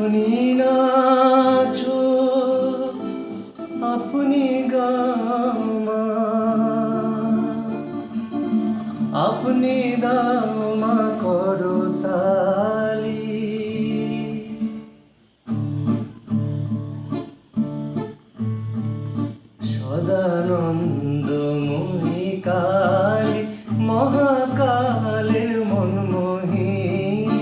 আপনি নাচো আপনি গাও মা, আপনি দাও মা করতালি। সদানন্দময়ী কালী মহাকালের মনমোহিনী,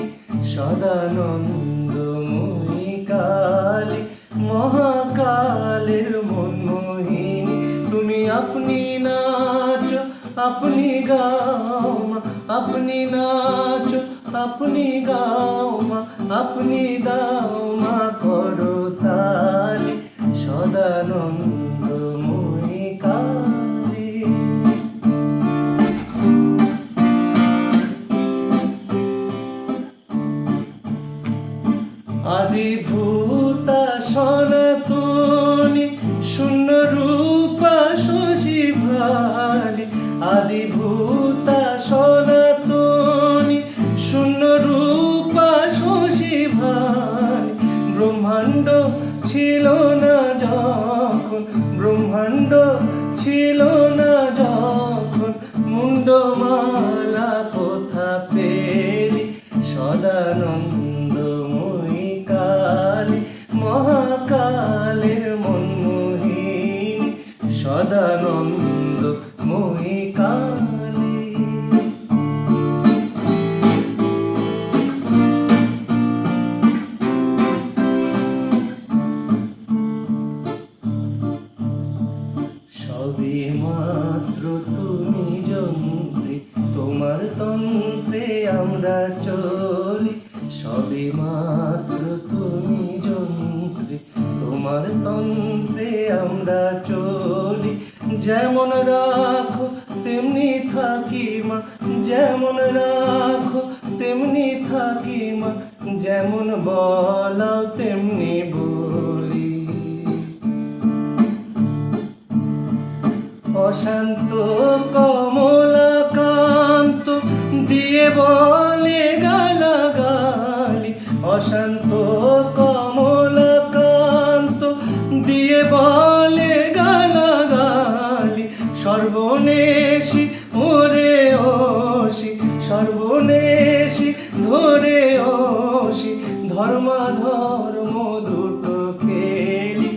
সদানন্দময়ী কালী মহাকালের মনমোহিনী। তুমি আপনি নাচো আপনি গাও মা, আপনি নাচো আপনি গাও মা, আপনি দাও মা করতালি। সদানন্দময়ী কালী। আদিভূতা সনাতনী শূন্য রূপা শশী ভালি, আদিভূতা সনাতনী শূন্য রূপা শশী ভালি। ব্রহ্মাণ্ড ছিল না যখন, ব্রহ্মাণ্ড ছিল না যখন, মুন্ডমালা কোথা পেলি। সদানন্দময়ী কালী মহাকালের মনমোহিনী, সদানন্দময়ী কালী। সবই মাত্র তুমি যন্ত্রী, তোমার তন্ত্রে আমরা চলি। সবই মাত্র তুমি যন্ত্রী, তোমার তন্ত্রে আমরা চলি। যেমন রাখো তেমনি থাকি মা, যেমন রাখো তেমনি থাকি মা, যেমন বলাও তেমনি বলি। অশান্ত কমলাকান্ত দিয়ে বলে গালাগালি, অশান্ত কমলাকান্ত দিয়ে বলে গালাগালি। সর্বনেশী ওরে ওসি, সর্বনেশী ধরে ওসি, ধর্মাধর্ম দুটো খেলি।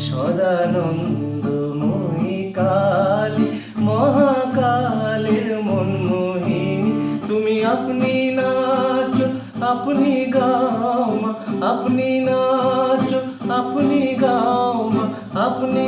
সদানন্দময়ী কালী মহাকালের মনমোহিনী। তুমি আপনি নাচো আপনি গাও মা, আপনি নাচো আপনি গাও মা, আপনি